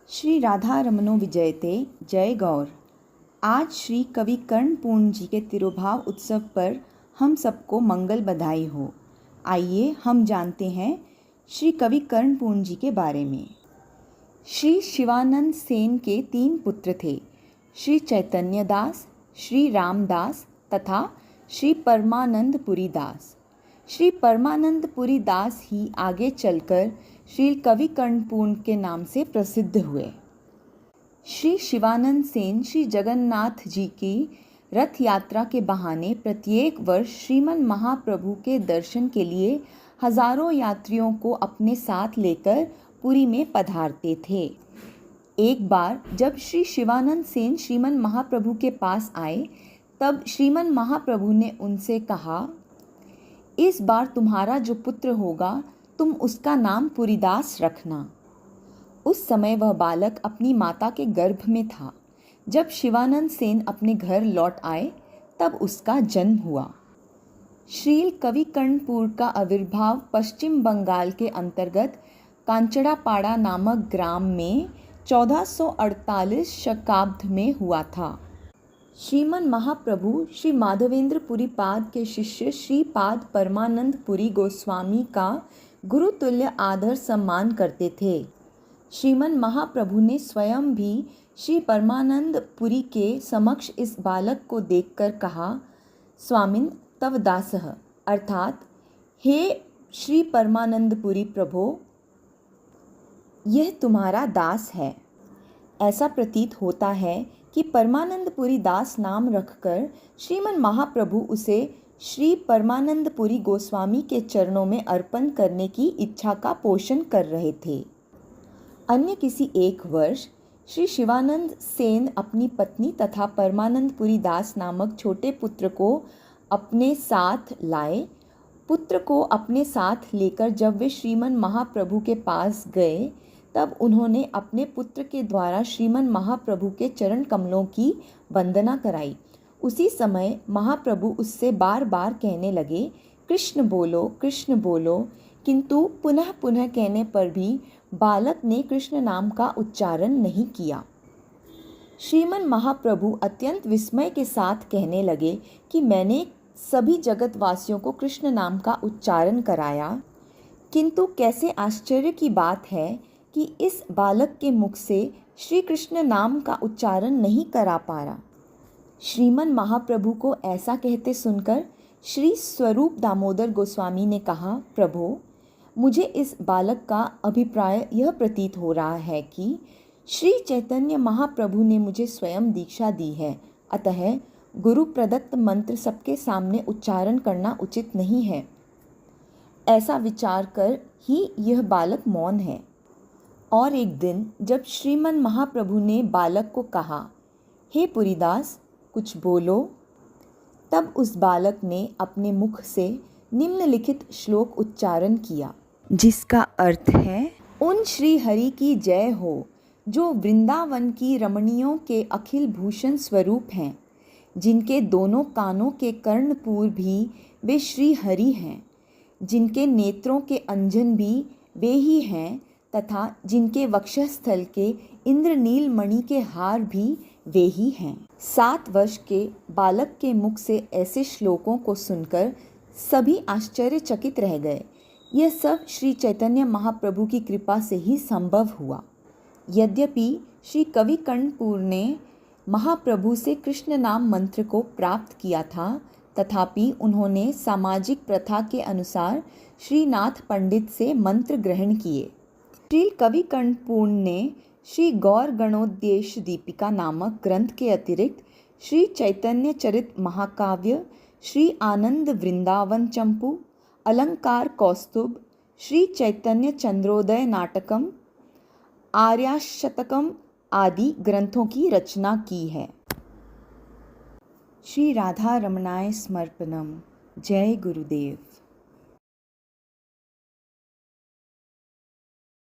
श्री राधा रमनो विजयते जय गौर। आज श्री कवि कर्णपूर्ण जी के तिरुभाव उत्सव पर हम सबको मंगल बधाई हो। आइए हम जानते हैं श्री कवि कर्णपूर्ण जी के बारे में। श्री शिवानंद सेन के 3 पुत्र थे, श्री चैतन्य दास, श्री रामदास तथा श्री परमानंदपुरी दास। श्री परमानंदपुरी दास ही आगे चलकर श्री कवि कर्णपूर्ण के नाम से प्रसिद्ध हुए। श्री शिवानंद सेन श्री जगन्नाथ जी की रथ यात्रा के बहाने प्रत्येक वर्ष श्रीमन महाप्रभु के दर्शन के लिए हजारों यात्रियों को अपने साथ लेकर पुरी में पधारते थे। एक बार जब श्री शिवानंद सेन श्रीमन महाप्रभु के पास आए, तब श्रीमन महाप्रभु ने उनसे कहा, इस बार तुम्हारा जो पुत्र होगा तुम उसका नाम पुरीदास रखना। उस समय वह बालक अपनी माता के गर्भ में था। जब शिवानंद सेन अपने घर लौट आए तब उसका जन्म हुआ। श्रील कवि कर्णपूर्ण का आविर्भाव पश्चिम बंगाल के अंतर्गत कांचड़ापाड़ा नामक ग्राम में 1448 शकाब्द में हुआ था। श्रीमन महाप्रभु श्री माधवेंद्र पुरीपाद के शिष्य श्रीपाद परमानंद पुरी गोस्वामी का गुरुतुल्य आदर सम्मान करते थे। श्रीमन महाप्रभु ने स्वयं भी श्री परमानंद पुरी के समक्ष इस बालक को देखकर कहा, स्वामिन तव दासः, अर्थात हे श्री परमानंदपुरी प्रभो, यह तुम्हारा दास है। ऐसा प्रतीत होता है कि परमानंदपुरी दास नाम रखकर श्रीमन महाप्रभु उसे श्री परमानंदपुरी गोस्वामी के चरणों में अर्पण करने की इच्छा का पोषण कर रहे थे। अन्य किसी एक वर्ष श्री शिवानंद सेन अपनी पत्नी तथा परमानंदपुरी दास नामक छोटे पुत्र को अपने साथ लाए। पुत्र को अपने साथ लेकर जब वे श्रीमन महाप्रभु के पास गए, तब उन्होंने अपने पुत्र के द्वारा श्रीमन महाप्रभु के चरण कमलों की वंदना कराई। उसी समय महाप्रभु उससे बार बार कहने लगे, कृष्ण बोलो, कृष्ण बोलो, किंतु पुनः पुनः कहने पर भी बालक ने कृष्ण नाम का उच्चारण नहीं किया। श्रीमन महाप्रभु अत्यंत विस्मय के साथ कहने लगे कि मैंने सभी जगतवासियों को कृष्ण नाम का उच्चारण कराया, किंतु कैसे आश्चर्य की बात है कि इस बालक के मुख से श्री कृष्ण नाम का उच्चारण नहीं करा पा रहा। श्रीमन महाप्रभु को ऐसा कहते सुनकर श्री स्वरूप दामोदर गोस्वामी ने कहा, प्रभो, मुझे इस बालक का अभिप्राय यह प्रतीत हो रहा है कि श्री चैतन्य महाप्रभु ने मुझे स्वयं दीक्षा दी है, अतः गुरु प्रदत्त मंत्र सबके सामने उच्चारण करना उचित नहीं है। ऐसा विचार कर ही यह बालक मौन है। और एक दिन जब श्रीमन महाप्रभु ने बालक को कहा, हे पुरीदास, कुछ बोलो, तब उस बालक ने अपने मुख से निम्नलिखित श्लोक उच्चारण किया, जिसका अर्थ है, उन श्री हरि की जय हो जो वृंदावन की रमणियों के अखिल भूषण स्वरूप हैं, जिनके दोनों कानों के कर्णपूर भी वे श्री हरि हैं, जिनके नेत्रों के अंजन भी वे ही हैं तथा जिनके वक्षस्थल के इंद्रनील मणि के हार भी वे ही हैं। 7 वर्ष के बालक के मुख से ऐसे श्लोकों को सुनकर सभी आश्चर्यचकित रह गए। यह सब श्री चैतन्य महाप्रभु की कृपा से ही संभव हुआ। यद्यपि श्री कवि कर्णपूर्ण ने महाप्रभु से कृष्ण नाम मंत्र को प्राप्त किया था, तथापि उन्होंने सामाजिक प्रथा के अनुसार श्रीनाथ पंडित से मंत्र ग्रहण किए। श्री कवि कर्णपूर्ण ने श्री गौर गणोद्देश्य दीपिका नामक ग्रंथ के अतिरिक्त श्री चैतन्य चरित महाकाव्य, श्री आनंद वृंदावन चंपू, अलंकार कौस्तुभ, श्री चैतन्य चंद्रोदय नाटकम, आर्याशतकम आदि ग्रंथों की रचना की है। श्री राधा रमणाय समर्पणम। जय गुरुदेव।